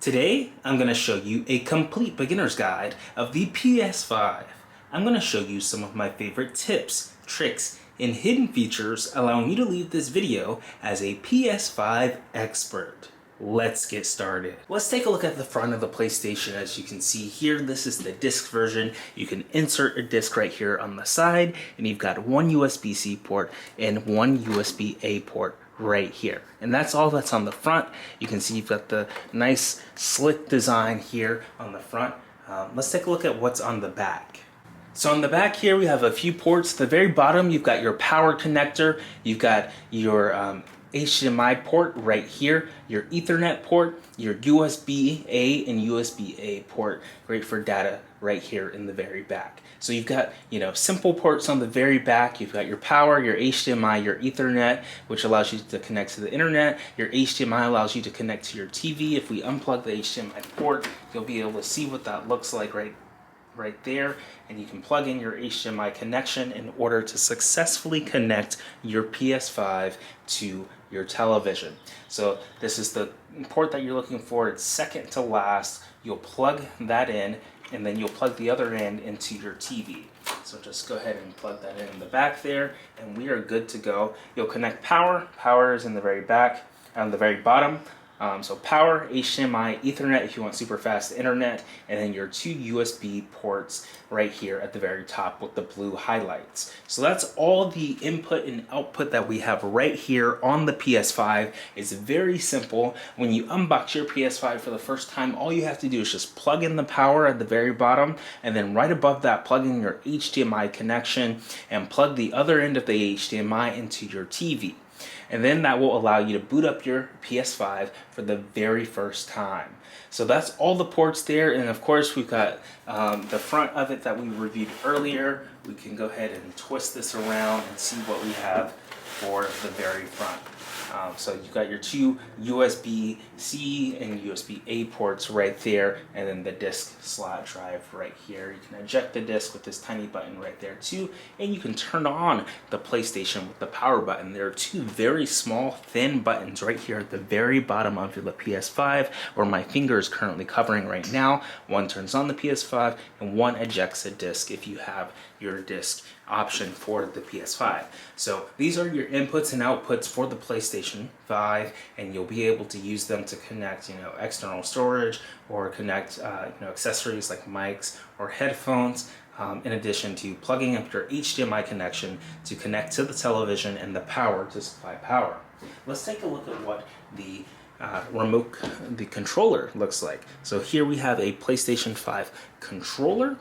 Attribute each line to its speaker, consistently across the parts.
Speaker 1: Today, I'm going to show you a complete beginner's guide of the PS5. I'm going to show you some of my favorite tips, tricks, and hidden features allowing you to leave this video as a PS5 expert. Let's get started. Let's take a look at the front of the PlayStation. As you can see here, this is the disc version. You can insert a disc right here on the side, and you've got one USB-C port and one USB-A port right here. And that's all that's on the front. You can see you've got the nice slick design here on the front. Let's take a look at what's on the back. So on the back here, we have a few ports. At the very bottom, you've got your power connector. You've got your HDMI port right here, your Ethernet port, your USB-A and USB-A port, great for data right here in the very back. So you've got, simple ports on the very back. You've got your power, your HDMI, your Ethernet, which allows you to connect to the internet. Your HDMI allows you to connect to your TV. If we unplug the HDMI port, you'll be able to see what that looks like right there, and you can plug in your HDMI connection in order to successfully connect your PS5 to your television. So this is the port that you're looking for. It's second to last. You'll plug that in, and then you'll plug the other end into your TV. So just go ahead and plug that in the back there, and we are good to go. You'll connect power. Power is in the very back, on the very bottom. So power, HDMI, Ethernet if you want super fast internet, and then your two USB ports right here at the very top with the blue highlights. So that's all the input and output that we have right here on the PS5. It's very simple. When you unbox your PS5 for the first time, all you have to do is just plug in the power at the very bottom, and then right above that, plug in your HDMI connection and plug the other end of the HDMI into your TV. And then that will allow you to boot up your PS5 for the very first time. So that's all the ports there, and of course we've got the front of it that we reviewed earlier. We can go ahead and twist this around and see what we have for the very front. So you've got your two USB-C and USB-A ports right there, and then the disk slot drive right here. You can eject the disk with this tiny button right there too, and you can turn on the PlayStation with the power button. There are two very small, thin buttons right here at the very bottom of the PS5, where my finger is currently covering right now. One turns on the PS5, and one ejects a disk if you have your disk option for the PS5. So these are your inputs and outputs for the PlayStation 5, and you'll be able to use them to connect, external storage or connect, accessories like mics or headphones. In addition to plugging up your HDMI connection to connect to the television and the power to supply power. Let's take a look at what the the controller looks like. So here we have a PlayStation 5 controller.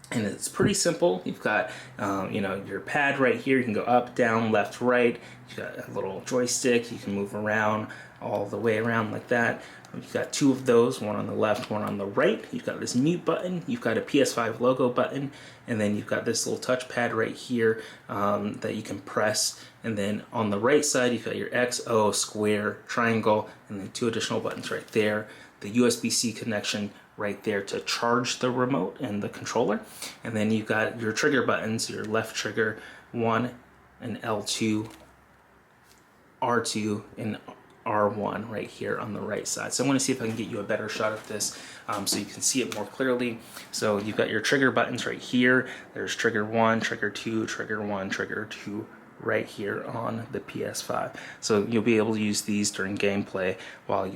Speaker 1: And it's pretty simple. You've got, your pad right here. You can go up, down, left, right. You've got a little joystick. You can move around all the way around like that. You've got two of those, one on the left, one on the right. You've got this mute button. You've got a PS5 logo button. And then you've got this little touchpad right here that you can press. And then on the right side, you've got your X, O, square, triangle, and then two additional buttons right there. The USB-C connection right there to charge the remote and the controller. And then you've got your trigger buttons, your left trigger 1 and L2, R2 and R1 right here on the right side. So I'm going to see if I can get you a better shot of this so you can see it more clearly. So you've got your trigger buttons right here. There's trigger 1, trigger 2, trigger 1, trigger 2 right here on the PS5. So you'll be able to use these during gameplay while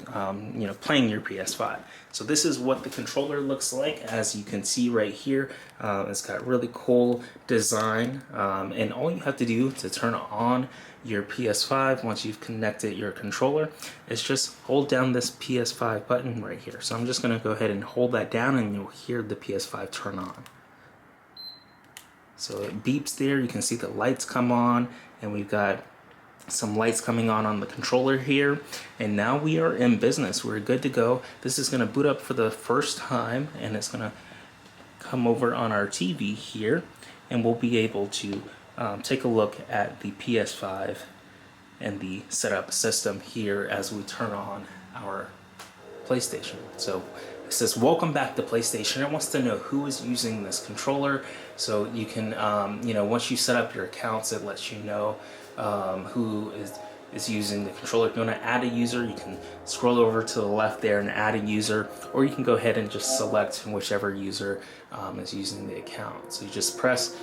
Speaker 1: playing your PS5. So this is what the controller looks like. As you can see right here, it's got really cool design, and all you have to do to turn on your PS5 once you've connected your controller is just hold down this PS5 button right here. So I'm just going to go ahead and hold that down, and you'll hear the PS5 turn on. So it beeps there. You can see the lights come on, and we've got some lights coming on the controller here. And now we are in business. We're good to go. This is going to boot up for the first time, and it's going to come over on our TV here, and we'll be able to take a look at the PS5 and the setup system here as we turn on our PlayStation. So it says, welcome back to PlayStation. It wants to know who is using this controller. So you can, once you set up your accounts, it lets you know who is is using the controller. If you want to add a user, you can scroll over to the left there and add a user, or you can go ahead and just select whichever user is using the account. So you just press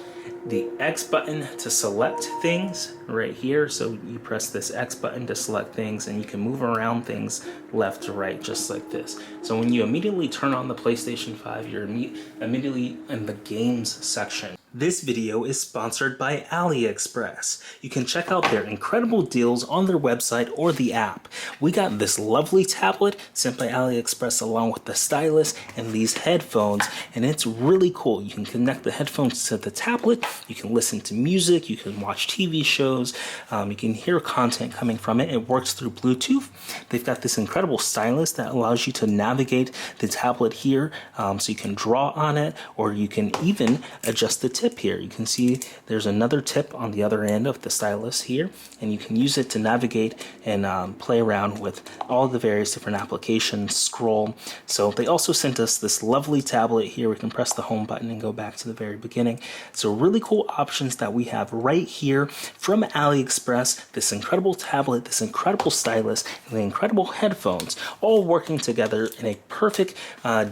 Speaker 1: the X button to select things right here. So you press this X button to select things, and you can move around things left to right just like this. So when you immediately turn on the PlayStation 5, you're immediately in the games section. This video is sponsored by AliExpress. You can check out their incredible deals on their website or the app. We got this lovely tablet sent by AliExpress along with the stylus and these headphones, and it's really cool. You can connect the headphones to the tablet, you can listen to music, you can watch TV shows, you can hear content coming from it. It works through Bluetooth. They've got this incredible stylus that allows you to navigate the tablet here, so you can draw on it, or you can even adjust the tip here. You can see there's another tip on the other end of the stylus here, and you can use it to navigate and play around with all the various different applications, scroll. So they also sent us this lovely tablet here. We can press the home button and go back to the very beginning. So really cool options that we have right here from AliExpress. This incredible tablet, this incredible stylus, and the incredible headphones, all working together in a perfect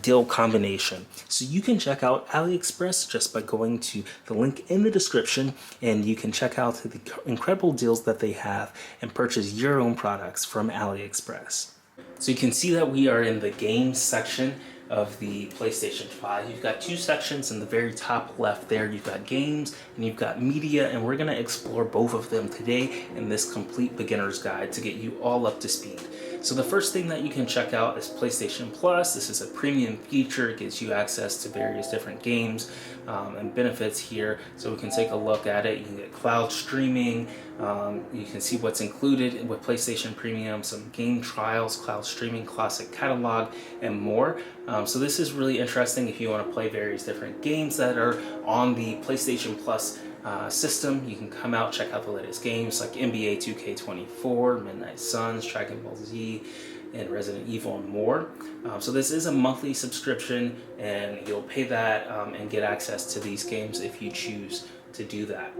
Speaker 1: deal combination. So you can check out AliExpress just by going to the link in the description, and you can check out the incredible deals that they have and purchase your own products from AliExpress. So you can see that we are in the games section of the PlayStation 5. You've got two sections. In the very top left there, you've got games and you've got media, and we're going to explore both of them today in this complete beginner's guide to get you all up to speed. So the first thing that you can check out is PlayStation Plus. This is a premium feature. It gives you access to various different games and benefits here. So we can take a look at it. You can get cloud streaming. You can see what's included with PlayStation Premium, some game trials, cloud streaming, classic catalog, and more. So this is really interesting if you want to play various different games that are on the PlayStation Plus system. You can come out, check out the latest games like NBA 2K24, Midnight Suns, Dragon Ball Z, and Resident Evil, and more. So this is a monthly subscription, and you'll pay that and get access to these games if you choose to do that.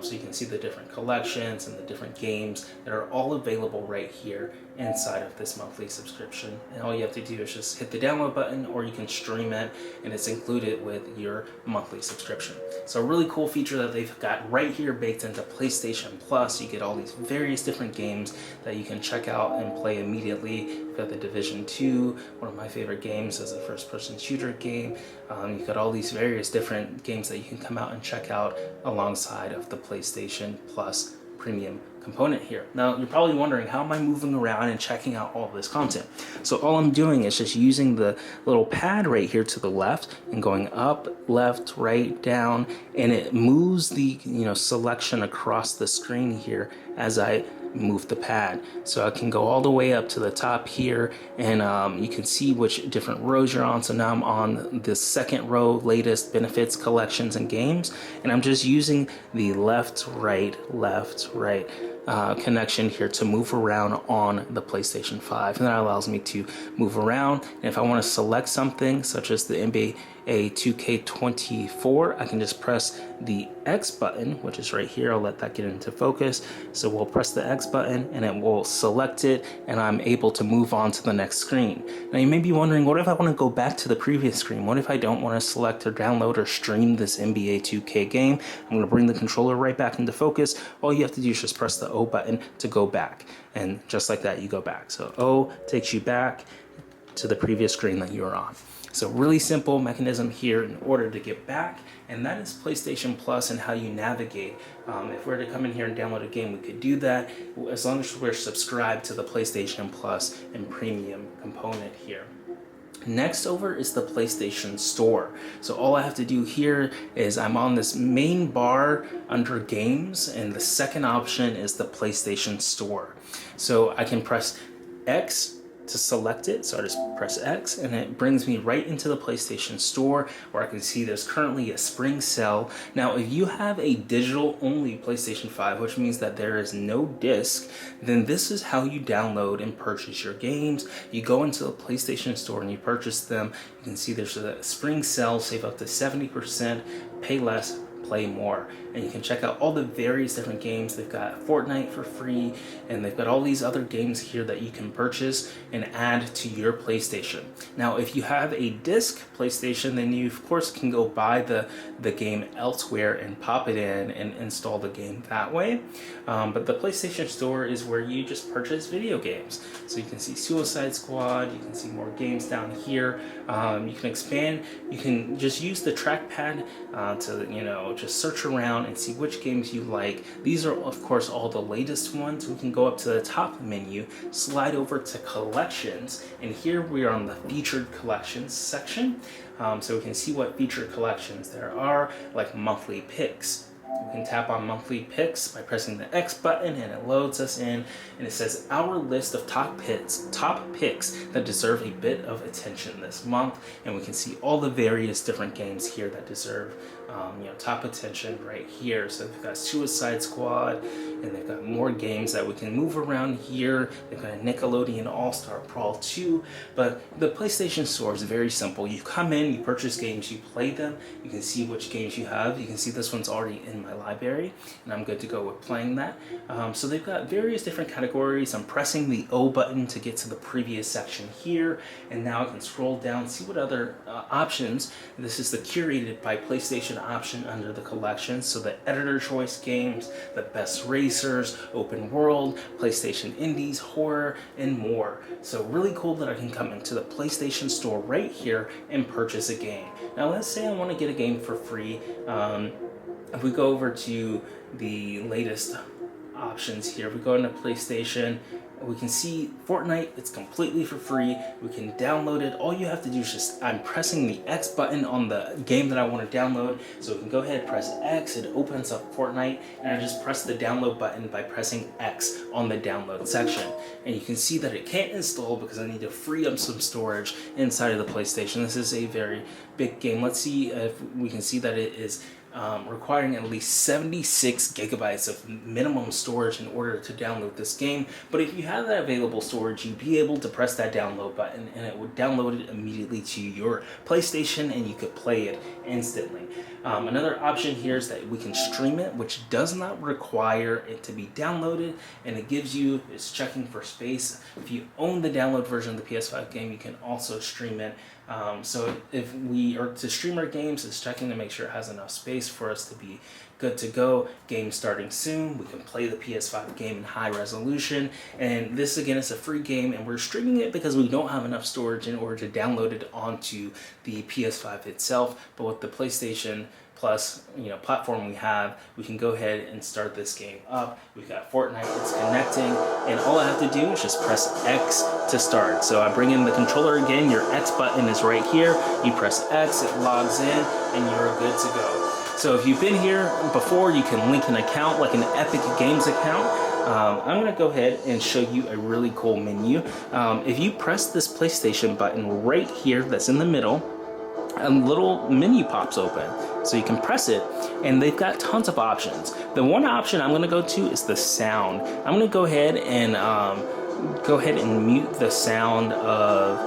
Speaker 1: So you can see the different collections and the different games that are all available right here inside of this monthly subscription. And all you have to do is just hit the download button, or you can stream it, and it's included with your monthly subscription. So a really cool feature that they've got right here baked into PlayStation Plus. You get all these various different games that you can check out and play immediately. You've got the Division 2, one of my favorite games as a first-person shooter game. You've got all these various different games that you can come out and check out alongside of the PlayStation Plus premium component here. Now you're probably wondering, how am I moving around and checking out all this content? So all I'm doing is just using the little pad right here to the left and going up, left, right, down, and it moves the selection across the screen here as I move the pad. So I can go all the way up to the top here, and you can see which different rows you're on. So now I'm on the second row, latest benefits, collections, and games, and I'm just using the left, right connection here to move around on the PlayStation 5, and that allows me to move around. And if I want to select something such as the NBA 2K24, I can just press the X button, which is right here. I'll let that get into focus. So we'll press the X button and it will select it, and I'm able to move on to the next screen. Now you may be wondering, what if I want to go back to the previous screen? What if I don't want to select or download or stream this NBA 2K game? I'm going to bring the controller right back into focus. All you have to do is just press the O button to go back, and just like that you go back. So O takes you back to the previous screen that you were on. So really simple mechanism here in order to get back, and that is PlayStation Plus and how you navigate. If we were to come in here and download a game, we could do that as long as we're subscribed to the PlayStation Plus and premium component here. Next over is the PlayStation Store. So all I have to do here is I'm on this main bar under games, and the second option is the PlayStation Store. So I can press X to select it. So I just press X, and it brings me right into the PlayStation Store, where I can see there's currently a spring sale. Now, if you have a digital only PlayStation 5, which means that there is no disc, then this is how you download and purchase your games. You go into the PlayStation Store and you purchase them. You can see there's a spring sale, save up to 70%, pay less, play more. And you can check out all the various different games. They've got Fortnite for free, and they've got all these other games here that you can purchase and add to your PlayStation. Now, if you have a disc PlayStation, then you of course can go buy the game elsewhere and pop it in and install the game that way. But the PlayStation Store is where you just purchase video games. So you can see Suicide Squad, you can see more games down here. You can expand, you can just use the trackpad to just search around and see which games you like. These are of course all the latest ones. We can go up to the top menu, slide over to collections, and here we are on the featured collections section. So we can see what featured collections there are, like monthly picks. We can tap on monthly picks by pressing the X button, and it loads us in, and it says our list of top picks that deserve a bit of attention this month. And we can see all the various different games here that deserve top attention right here. So they've got Suicide Squad, and they've got more games that we can move around here. They've got Nickelodeon All-Star Brawl 2. But the PlayStation Store is very simple. You come in, you purchase games, you play them, you can see which games you have. You can see this one's already in my library, and I'm good to go with playing that. So they've got various different categories. I'm pressing the O button to get to the previous section here, and now I can scroll down, see what other options. This is the curated by PlayStation option under the collection. So the editor choice games, the best racers, open world, PlayStation indies, horror, and more. So really cool that I can come into the PlayStation Store right here and purchase a game. Now let's say I want to get a game for free. If we go over to the latest options here, if we go into PlayStation, we can see Fortnite. It's completely for free. We can download it. All you have to do is I'm pressing the X button on the game that I want to download. So we can go ahead and press X. It opens up Fortnite, and I just press the download button by pressing X on the download section. And you can see that it can't install because I need to free up some storage inside of the PlayStation. This is a very big game. Let's see if we can see that it is requiring at least 76 gigabytes of minimum storage in order to download this game. But if you have that available storage, you'd be able to press that download button, and it would download it immediately to your PlayStation, and you could play it instantly. Another option here is that we can stream it, which does not require it to be downloaded, and it gives you, it's checking for space. If you own the download version of the PS5 game, you can also stream it. So if we are to stream our games, it's checking to make sure it has enough space for us to be good to go. Game starting soon. We can play the PS5 game in high resolution. And this again is a free game, and we're streaming it because we don't have enough storage in order to download it onto the PS5 itself. But with the PlayStation Plus platform we can go ahead and start this game up. We've got Fortnite, it's connecting, and all I have to do is just press X to start. So I bring in the controller again, your X button is right here, you press X, it logs in, and you're good to go. So if you've been here before, you can link an account, like an Epic Games account. I'm going to go ahead and show you a really cool menu. If you press this PlayStation button right here that's in the middle, a little menu pops open. So you can press it, and they've got tons of options. The one option I'm going to go to is the sound. I'm going to go ahead and mute the sound of,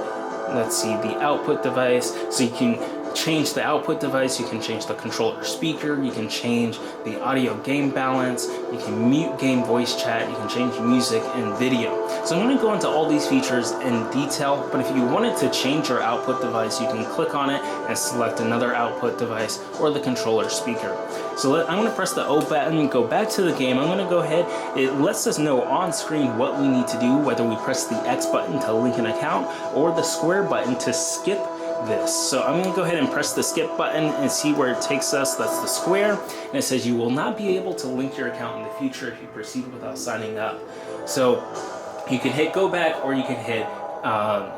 Speaker 1: let's see, the output device. So you can change the output device, you can change the controller speaker, you can change the audio game balance, you can mute game voice chat, you can change music and video. So I'm going to go into all these features in detail, but if you wanted to change your output device, you can click on it and select another output device or the controller speaker. So I'm going to press the O button, go back to the game. I'm going to go ahead, it lets us know on screen what we need to do, whether we press the X button to link an account or the square button to skip this. So I'm going to go ahead and press the skip button and see where it takes us. That's the square, and it says you will not be able to link your account in the future if you proceed without signing up. So you can hit go back, or you can hit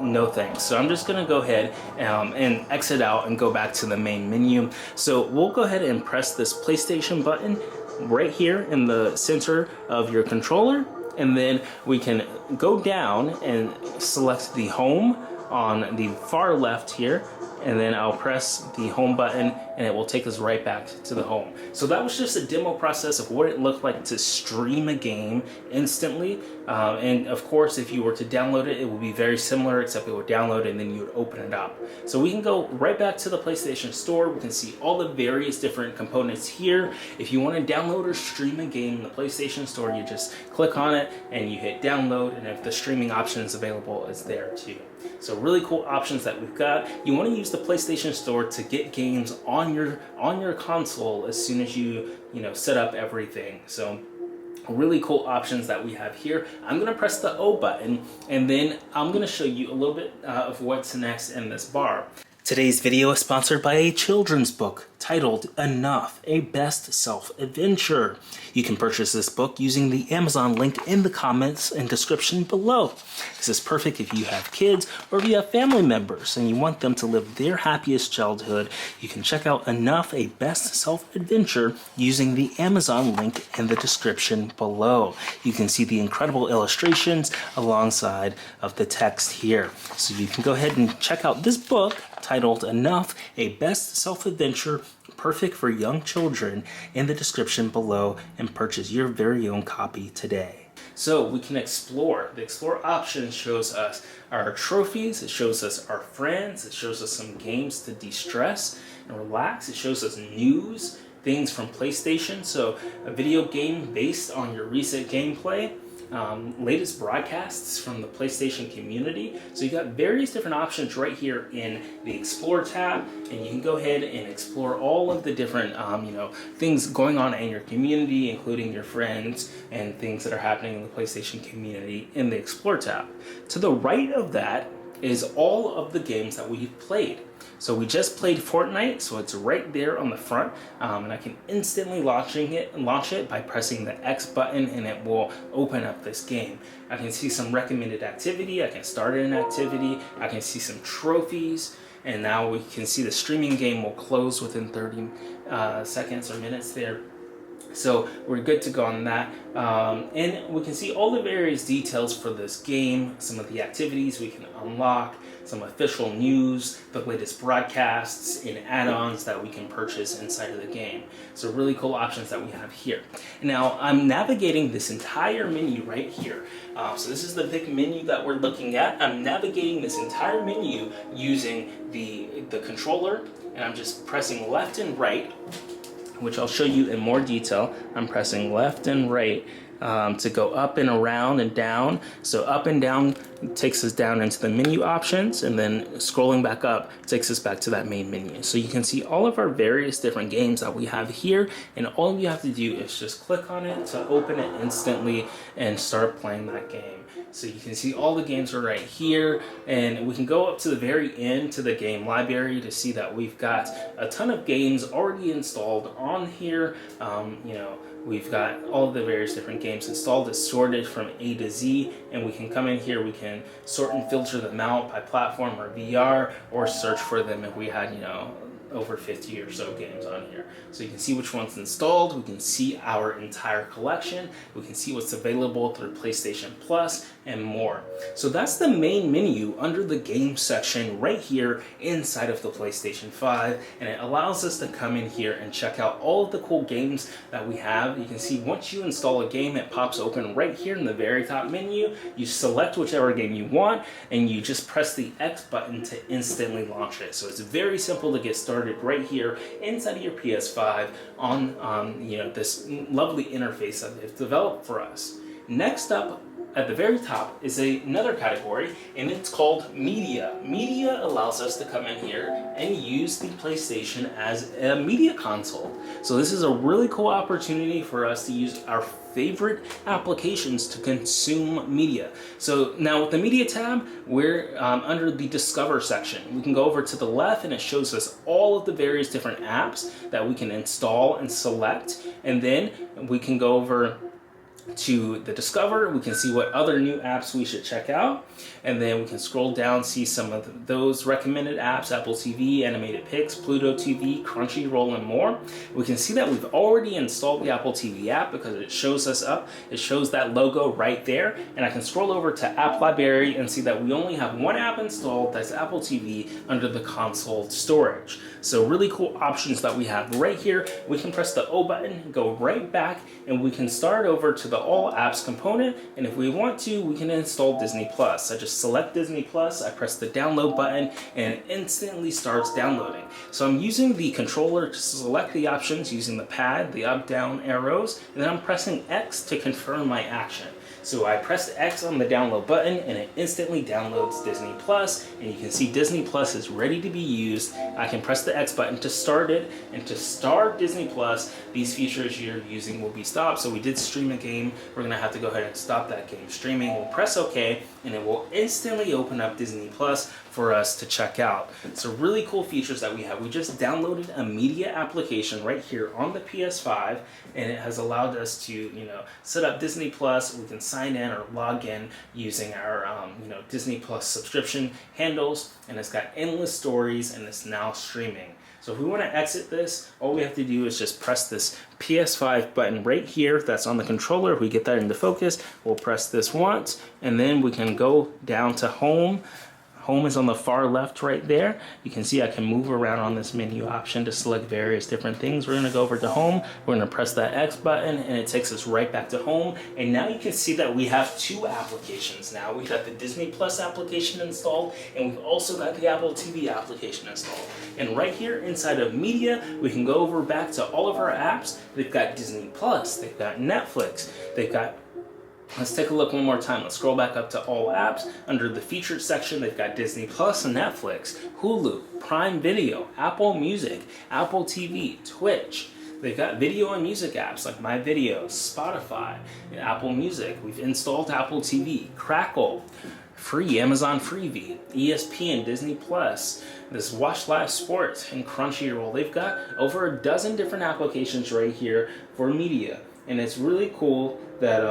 Speaker 1: no thanks. So I'm just going to go ahead and exit out and go back to the main menu. So we'll go ahead and press this PlayStation button right here in the center of your controller, and then we can go down and select the home on the far left here, and then I'll press the home button and it will take us right back to the home. So that was just a demo process of what it looked like to stream a game instantly. And of course, if you were to download it, it would be very similar, except it would download and then you would open it up. So we can go right back to the PlayStation Store. We can see all the various different components here. If you want to download or stream a game in the PlayStation Store, you just click on it and you hit download, and if the streaming option is available, it's there too. So really cool options that we've got. You want to use the PlayStation Store to get games on your console as soon as you set up everything. So really cool options that we have here. I'm going to press the O button, and then I'm going to show you a little bit of what's next in this bar. Today's video is sponsored by a children's book titled Enough, a Best Self-Adventure. You can purchase this book using the Amazon link in the comments and description below. This is perfect if you have kids or if you have family members and you want them to live their happiest childhood. You can check out Enough, a Best Self-Adventure using the Amazon link in the description below. You can see the incredible illustrations alongside of the text here. So you can go ahead and check out this book titled Enough, a Best Self-Adventure, perfect for young children, in the description below, and purchase your very own copy today. So we can explore. The explore option shows us our trophies, it shows us our friends, it shows us some games to de-stress and relax, it shows us news, things from PlayStation, so a video game based on your recent gameplay, latest broadcasts from the PlayStation community. So you got various different options right here in the Explore tab, and you can go ahead and explore all of the different things going on in your community, including your friends and things that are happening in the PlayStation community in the Explore tab. To the right of that is all of the games that we've played. So we just played Fortnite, so it's right there on the front, and I can instantly launch it by pressing the X button, and it will open up this game. I can see some recommended activity, I can start an activity, I can see some trophies, and now we can see the streaming game will close within 30 seconds or minutes there. So we're good to go on that, and we can see all the various details for this game, some of the activities we can unlock, some official news, the latest broadcasts, and add-ons that we can purchase inside of the game. So really cool options that we have here. Now I'm navigating this entire menu right here. So this is the big menu that we're looking at. I'm navigating this entire menu using the controller, and I'm just pressing left and right, which I'll show you in more detail. I'm pressing left and right to go up and around and down. So up and down takes us down into the menu options, and then scrolling back up takes us back to that main menu. So you can see all of our various different games that we have here, and all you have to do is just click on it to open it instantly and start playing that game. So you can see all the games are right here, and we can go up to the very end to the game library to see that we've got a ton of games already installed on here. We've got all the various different games installed. It's sorted from A to Z, and we can come in here, we can sort and filter them out by platform or VR, or search for them if we had, over 50 or so games on here. So you can see which one's installed, we can see our entire collection, we can see what's available through PlayStation Plus, and more. So that's the main menu under the game section right here inside of the PlayStation 5, and it allows us to come in here and check out all of the cool games that we have. You can see once you install a game, it pops open right here in the very top menu. You select whichever game you want, and you just press the X button to instantly launch it. So it's very simple to get started right here inside of your PS5 on this lovely interface that they've developed for us. Next up at the very top is another category, and it's called Media. Media allows us to come in here and use the PlayStation as a media console. So this is a really cool opportunity for us to use our favorite applications to consume media. So now with the Media tab, we're under the Discover section. We can go over to the left, and it shows us all of the various different apps that we can install and select, and then we can go over to the Discover, we can see what other new apps we should check out. And then we can scroll down, see some of those recommended apps: Apple TV, Animated Pix, Pluto TV, Crunchyroll, and more. We can see that we've already installed the Apple TV app because it shows us up. It shows that logo right there. And I can scroll over to App Library and see that we only have one app installed, that's Apple TV, under the console storage. So really cool options that we have right here. We can press the O button, go right back, and we can start over to the All Apps component. And if we want to, we can install Disney Plus. I just select Disney Plus, I press the download button, and it instantly starts downloading. So I'm using the controller to select the options using the pad, the up, down arrows, and then I'm pressing X to confirm my action. So I pressed X on the download button and it instantly downloads Disney Plus, and you can see Disney Plus is ready to be used. I can press the X button to start it, and to start Disney Plus, these features you're using will be stopped. So we did stream a game, we're gonna have to go ahead and stop that game streaming. We'll press OK, and it will instantly open up Disney Plus for us to check out. So really cool features that we have. We just downloaded a media application right here on the PS5, and it has allowed us to, set up Disney Plus. We can sign in or log in using our, Disney Plus subscription handles, and it's got endless stories, and it's now streaming. So if we want to exit this, all we have to do is just press this PS5 button right here that's on the controller. If we get that into focus, we'll press this once, and then we can go down to Home. Home is on the far left right there. You can see I can move around on this menu option to select various different things. We're gonna go over to Home, we're gonna press that X button, and it takes us right back to Home. And now you can see that we have two applications now. We've got the Disney Plus application installed, and we've also got the Apple TV application installed. And right here inside of Media, we can go over back to all of our apps. They've got Disney Plus, they've got Netflix, they've got, let's take a look one more time. Let's scroll back up to All Apps. Under the Featured section, they've got Disney Plus and Netflix, Hulu, Prime Video, Apple Music, Apple TV, Twitch. They've got video and music apps like My Videos, Spotify, and Apple Music. We've installed Apple TV, Crackle, free Amazon Freevee, ESPN, Disney Plus, this Watch Live Sports, and Crunchyroll. They've got over a dozen different applications right here for media, and it's really cool that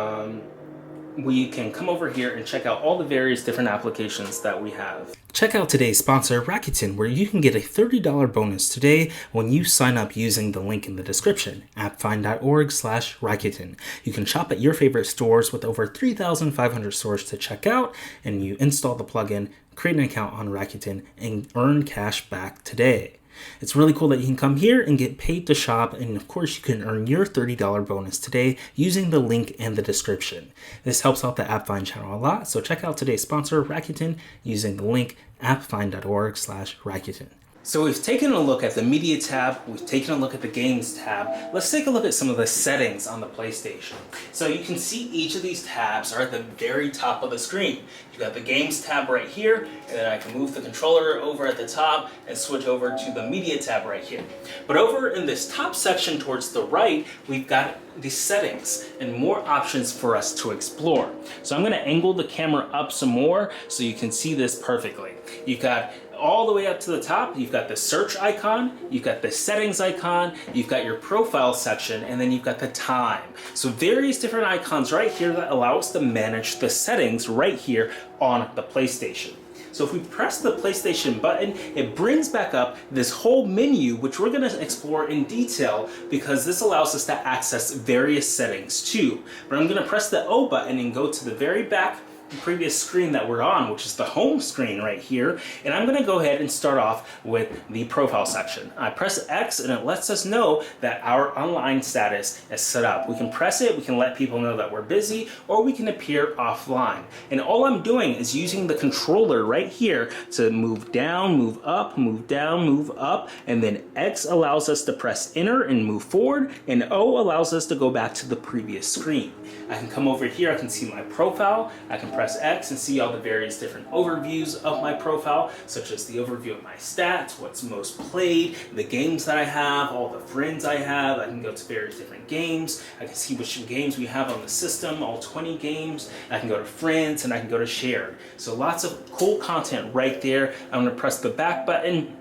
Speaker 1: we can come over here and check out all the various different applications that we have. Check out today's sponsor, Rakuten, where you can get a $30 bonus today when you sign up using the link in the description, appfind.org/Rakuten. You can shop at your favorite stores with over 3,500 stores to check out, and you install the plugin, create an account on Rakuten, and earn cash back today. It's really cool that you can come here and get paid to shop, and of course you can earn your $30 bonus today using the link in the description. This helps out the AppFind channel a lot, so check out today's sponsor, Rakuten, using the link appfind.org/Rakuten. So we've taken a look at the Media tab, we've taken a look at the Games tab. Let's take a look at some of the settings on the PlayStation. So you can see each of these tabs are at the very top of the screen. You've got the Games tab right here, and then I can move the controller over at the top and switch over to the Media tab right here. But over in this top section towards the right, we've got the settings and more options for us to explore. So I'm gonna angle the camera up some more so you can see this perfectly. You've got all the way up to the top, you've got the search icon, you've got the settings icon, you've got your profile section, and then you've got the time. So various different icons right here that allow us to manage the settings right here on the PlayStation. So if we press the PlayStation button, it brings back up this whole menu, which we're gonna explore in detail because this allows us to access various settings too. But I'm gonna press the O button and go to the very back previous screen that we're on, which is the home screen right here, and I'm gonna go ahead and start off with the profile section. I press X and it lets us know that our online status is set up. We can press it, we can let people know that we're busy, or we can appear offline. And all I'm doing is using the controller right here to move down, move up, move down, move up, and then X allows us to press enter and move forward, and O allows us to go back to the previous screen. I can come over here, I can see my profile, I can press X and see all the various different overviews of my profile, such as the overview of my stats, what's most played, the games that I have, all the friends I have. I can go to various different games. I can see which games we have on the system, all 20 games. I can go to friends and I can go to shared. So lots of cool content right there. I'm gonna press the back button.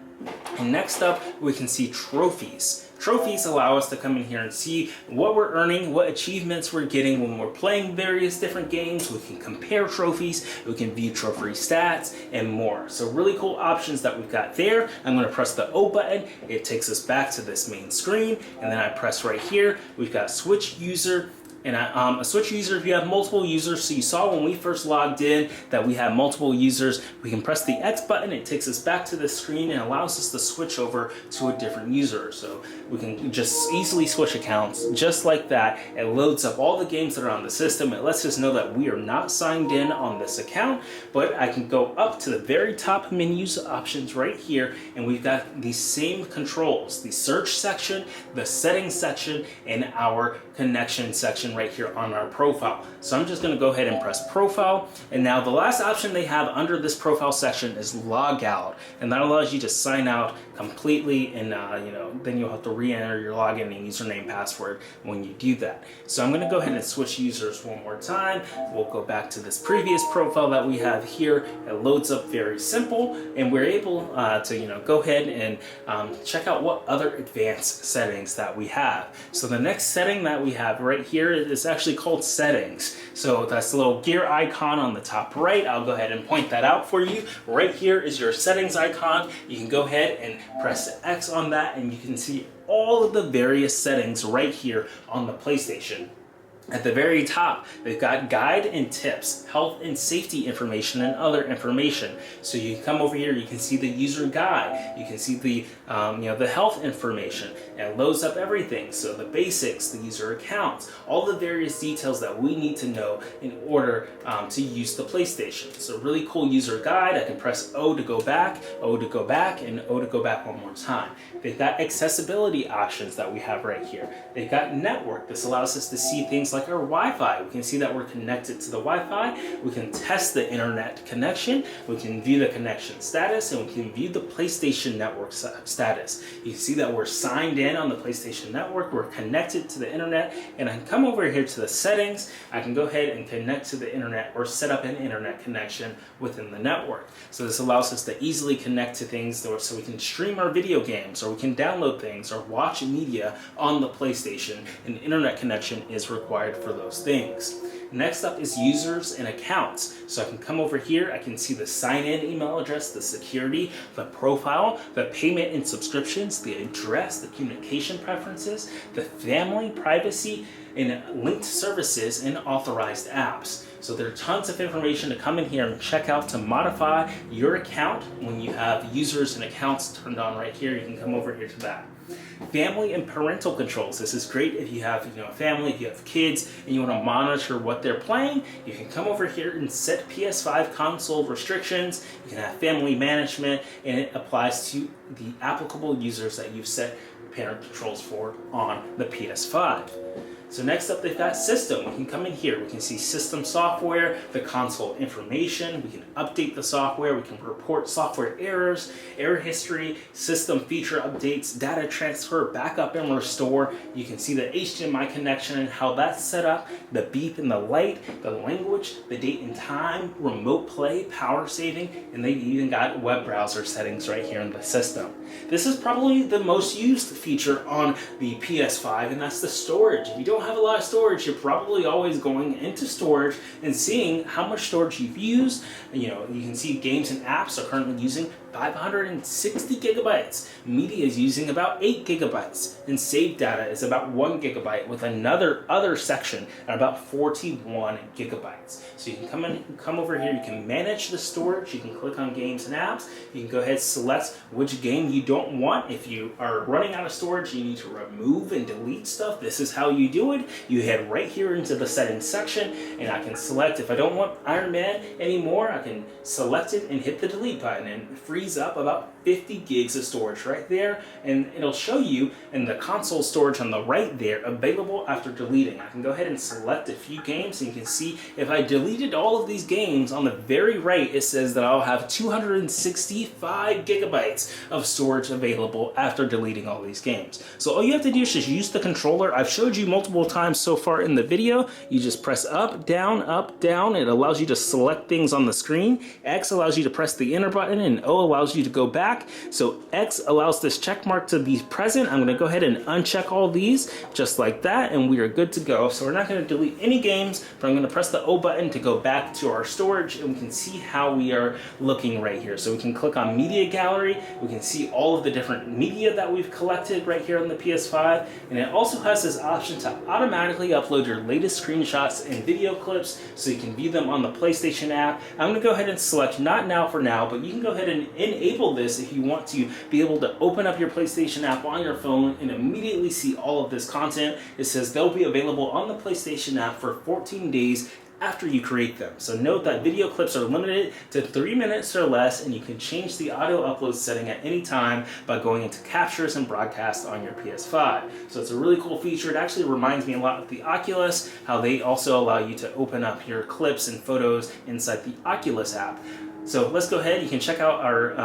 Speaker 1: And next up, we can see trophies. Trophies allow us to come in here and see what we're earning, what achievements we're getting when we're playing various different games. We can compare trophies, we can view trophy stats, and more. So really cool options that we've got there. I'm going to press the O button. It takes us back to this main screen, and then I press right here. We've got switch user. And a switch user, if you have multiple users, so you saw when we first logged in that we have multiple users, we can press the X button, it takes us back to the screen and allows us to switch over to a different user. So we can just easily switch accounts just like that. It loads up all the games that are on the system. It lets us know that we are not signed in on this account, but I can go up to the very top menus options right here, and we've got the same controls, the search section, the settings section, and our connection section right here on our profile. So I'm just going to go ahead and press profile, and now the last option they have under this profile section is log out, and that allows you to sign out completely, and then you'll have to re-enter your login and username password when you do that. So I'm going to go ahead and switch users one more time. We'll go back to this previous profile that we have here. It loads up very simple, and we're able to go ahead and check out what other advanced settings that we have. So the next setting that we have right here is actually called settings. So that's the little gear icon on the top right. I'll go ahead and point that out for you. Right here is your settings icon. You can go ahead and press X on that, and you can see all of the various settings right here on the PlayStation. At the very top, they've got guide and tips, health and safety information, and other information. So you can come over here, you can see the user guide, you can see the the health information, and it loads up everything. So the basics, the user accounts, all the various details that we need to know in order to use the PlayStation. So really cool user guide. I can press O to go back, O to go back, and O to go back one more time. They've got accessibility options that we have right here. They've got network. This allows us to see things like our Wi-Fi. We can see that we're connected to the Wi-Fi. We can test the internet connection. We can view the connection status, and we can view the PlayStation Network status. You can see that we're signed in on the PlayStation Network. We're connected to the internet, and I can come over here to the settings. I can go ahead and connect to the internet or set up an internet connection within the network. So this allows us to easily connect to things so we can stream our video games, or we can download things or watch media on the PlayStation. An internet connection is required for those things. Next up is users and accounts. So I can come over here, I can see the sign-in email address, the security, the profile, the payment and subscriptions, the address, the communication preferences, the family, privacy, and linked services and authorized apps. So there are tons of information to come in here and check out to modify your account. When you have users and accounts turned on right here, you can come over here to that. Family and parental controls. This is great if you have a family, if you have kids, and you want to monitor what they're playing. You can come over here and set PS5 console restrictions. You can have family management, and it applies to the applicable users that you've set parent controls for on the PS5. So next up, they've got system. We can come in here, we can see system software, the console information, we can update the software, we can report software errors, error history, system feature updates, data transfer, backup and restore. You can see the HDMI connection and how that's set up, the beep and the light, the language, the date and time, remote play, power saving, and they even got web browser settings right here in the system. This is probably the most used feature on the PS5, and that's the storage. If you don't have a lot of storage, you're probably always going into storage and seeing how much storage you've used. You can see games and apps are currently using 560 gigabytes. Media is using about 8 gigabytes. And saved data is about 1 gigabyte with another other section at about 41 gigabytes. So you can come over here, you can manage the storage, you can click on games and apps, you can go ahead and select which game you don't want. If you are running out of storage, you need to remove and delete stuff. This is how you do it. You head right here into the settings section, and I can select, if I don't want Iron Man anymore, I can select it and hit the delete button, and it frees up about 50 gigs of storage right there, and it'll show you in the console storage on the right there available after deleting. I can go ahead and select a few games, and you can see if I deleted all of these games, on the very right it says that I'll have 265 gigabytes of storage available after deleting all these games. So all you have to do is just use the controller. I've showed you multiple times so far in the video. You just press up, down, it allows you to select things on the screen. X allows you to press the enter button, and O allows you to go back. So X allows this check mark to be present. I'm going to go ahead and uncheck all these just like that, and we are good to go. So we're not going to delete any games, but I'm going to press the O button to go back to our storage, and we can see how we are looking right here. So we can click on Media Gallery. We can see all of the different media that we've collected right here on the PS5, and it also has this option to automatically upload your latest screenshots and video clips so you can view them on the PlayStation app. I'm going to go ahead and select not now for now, but you can go ahead and enable this if you want to be able to open up your PlayStation app on your phone and immediately see all of this content. It says they'll be available on the PlayStation app for 14 days after you create them. So note that video clips are limited to 3 minutes or less, and you can change the auto upload setting at any time by going into captures and broadcast on your PS5. So it's a really cool feature. It actually reminds me a lot of the Oculus, how they also allow you to open up your clips and photos inside the Oculus app. So let's go ahead. You can check out our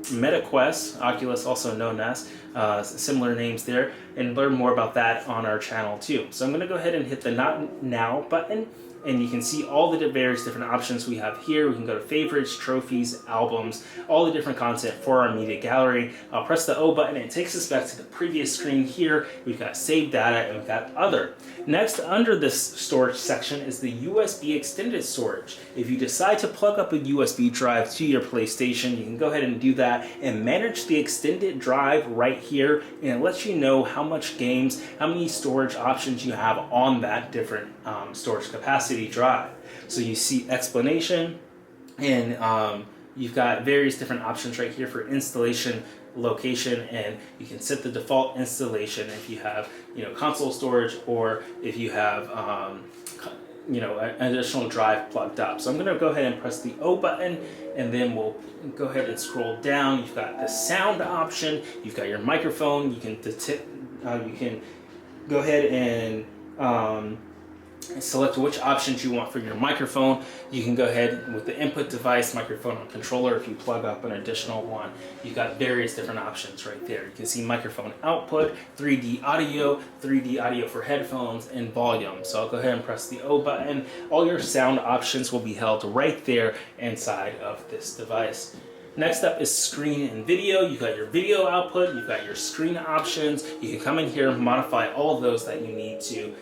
Speaker 1: MetaQuest, Oculus also known as, similar names there, and learn more about that on our channel too. So I'm going to go ahead and hit the Not Now button, and you can see all the various different options we have here. We can go to favorites, trophies, albums, all the different content for our media gallery. I'll press the O button and it takes us back to the previous screen here. We've got save data and we've got other. Next, under this storage section is the USB extended storage. If you decide to plug up a USB drive to your PlayStation, you can go ahead and do that and manage the extended drive right here, and it lets you know how much games, how many storage options you have on that different storage capacity drive. So you see explanation, and you've got various different options right here for installation, location, and you can set the default installation if you have, console storage, or if you have an additional drive plugged up. So I'm going to go ahead and press the O button, and then we'll go ahead and scroll down. You've got the sound option, you've got your microphone. You can go ahead and select which options you want for your microphone. You can go ahead with the input device, microphone, or controller. If you plug up an additional one, you've got various different options right there. You can see microphone output, 3D audio for headphones, and volume. So I'll go ahead and press the O button. All your sound options will be held right there inside of this device. Next up is screen and video. You've got your video output, you've got your screen options. You can come in here and modify all of those that you need to.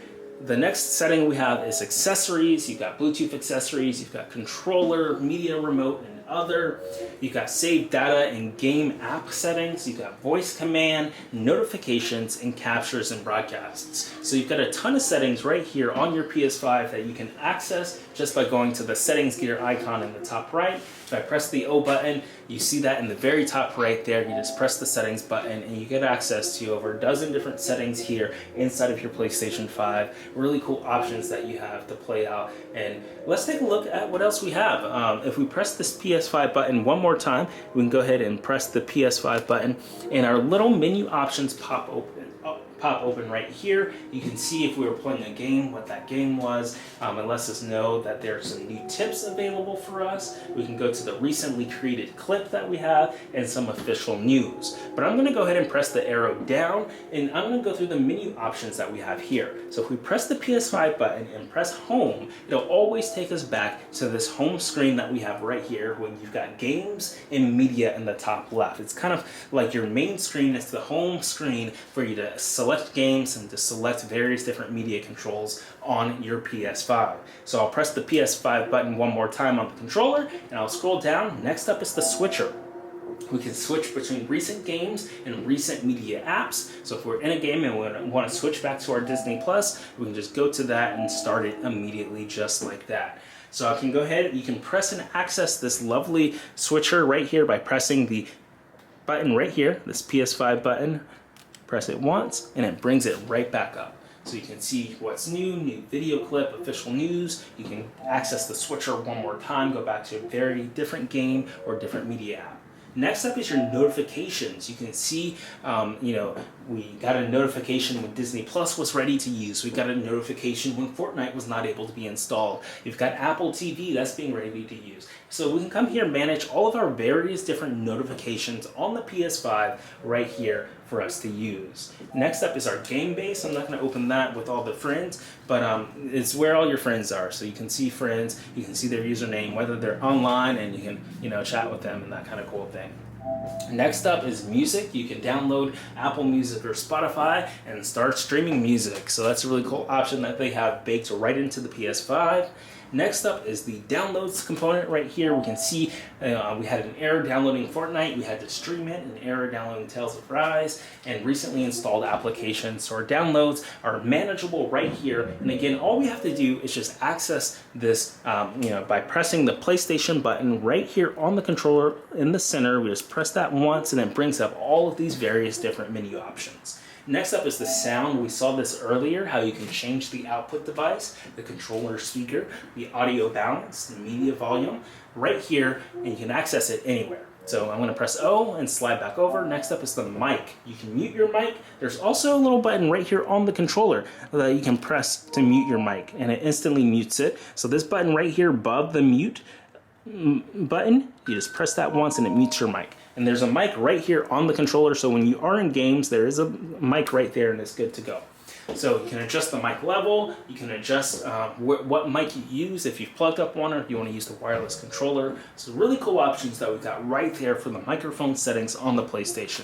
Speaker 1: The next setting we have is accessories. You've got Bluetooth accessories, you've got controller, media remote, and other. You've got save data and game app settings. You've got voice command, notifications, and captures and broadcasts. So you've got a ton of settings right here on your PS5 that you can access just by going to the settings gear icon in the top right. If I press the O button, you see that in the very top right there. You just press the settings button and you get access to over a dozen different settings here inside of your PlayStation 5. Really cool options that you have to play out. And let's take a look at what else we have. If we press this PS5 button one more time, we can go ahead and press the PS5 button, and our little menu options pop open right here. You can see if we were playing a game, what that game was. It lets us know that there's some new tips available for us. We can go to the recently created clip that we have and some official news. But I'm going to go ahead and press the arrow down, and I'm going to go through the menu options that we have here. So if we press the PS5 button and press home, it'll always take us back to this home screen that we have right here, when you've got games and media in the top left. It's kind of like your main screen. It's the home screen for you to select games and to select various different media controls on your PS5. So I'll press the PS5 button one more time on the controller, and I'll scroll down. Next up is the switcher. We can switch between recent games and recent media apps. So if we're in a game and we want to switch back to our Disney Plus, we can just go to that and start it immediately just like that. So I can go ahead, you can press and access this lovely switcher right here by pressing the button right here, this PS5 button. Press it once and it brings it right back up. So you can see what's new video clip, official news. You can access the switcher one more time, go back to a very different game or different media app. Next up is your notifications. You can see, we got a notification when Disney Plus was ready to use. We got a notification when Fortnite was not able to be installed. You've got Apple TV, that's being ready to use. So we can come here and manage all of our various different notifications on the PS5 right here for us to use. Next up is our game base. I'm not going to open that with all the friends, but it's where all your friends are. So you can see friends, you can see their username, whether they're online, and you can chat with them and that kind of cool thing. Next up is music. You can download Apple Music or Spotify and start streaming music. So that's a really cool option that they have baked right into the PS5. Next up is the downloads component right here. We can see we had an error downloading Fortnite. We had to stream it, an error downloading Tales of Rise, and recently installed applications. So our downloads are manageable right here. And again, all we have to do is just access this by pressing the PlayStation button right here on the controller in the center. We just press that once and it brings up all of these various different menu options. Next up is the sound. We saw this earlier, how you can change the output device, the controller speaker, the audio balance, the media volume, right here, and you can access it anywhere. So I'm going to press O and slide back over. Next up is the mic. You can mute your mic. There's also a little button right here on the controller that you can press to mute your mic, and it instantly mutes it. So this button right here above the mute button, you just press that once and it mutes your mic. And there's a mic right here on the controller, so when you are in games, there is a mic right there and it's good to go. So you can adjust the mic level, you can adjust what mic you use if you've plugged up one, or if you want to use the wireless controller. So really cool options that we've got right there for the microphone settings on the PlayStation.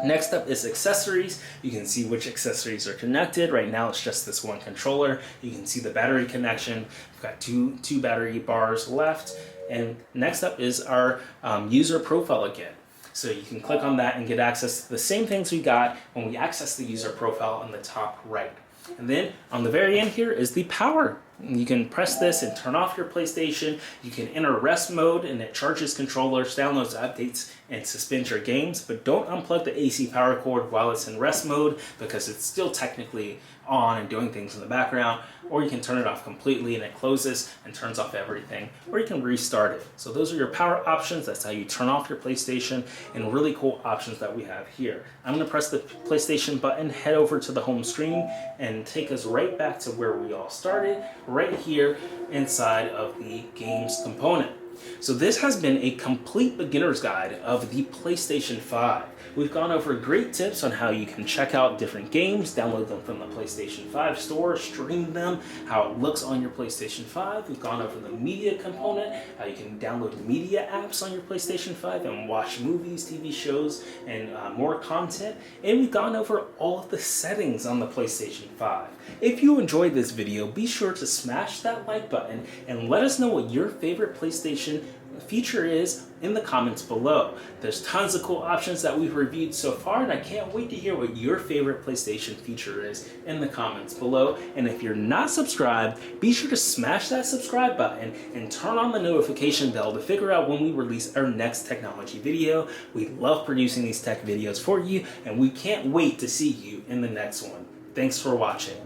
Speaker 1: Next up is accessories. You can see which accessories are connected. Right now it's just this one controller. You can see the battery connection. We've got two battery bars left. And next up is our user profile again. So you can click on that and get access to the same things we got when we access the user profile on the top right. And then on the very end here is the power. You can press this and turn off your PlayStation. You can enter rest mode and it charges controllers, downloads updates, and suspends your games. But don't unplug the AC power cord while it's in rest mode, because it's still technically on and doing things in the background. Or you can turn it off completely and it closes and turns off everything. Or you can restart it. So those are your power options. That's how you turn off your PlayStation, and really cool options that we have here. I'm going to press the PlayStation button, head over to the home screen, and take us right back to where we all started, right here inside of the games component. So this has been a complete beginner's guide of the PlayStation 5. We've gone over great tips on how you can check out different games, download them from the PlayStation 5 store, stream them, how it looks on your PlayStation 5. We've gone over the media component, how you can download media apps on your PlayStation 5 and watch movies, TV shows, and more content. And we've gone over all of the settings on the PlayStation 5. If you enjoyed this video, be sure to smash that like button and let us know what your favorite PlayStation feature is in the comments below. There's tons of cool options that we've reviewed so far, and I can't wait to hear what your favorite PlayStation feature is in the comments below. And if you're not subscribed, be sure to smash that subscribe button and turn on the notification bell to figure out when we release our next technology video. We love producing these tech videos for you, and we can't wait to see you in the next one. Thanks for watching.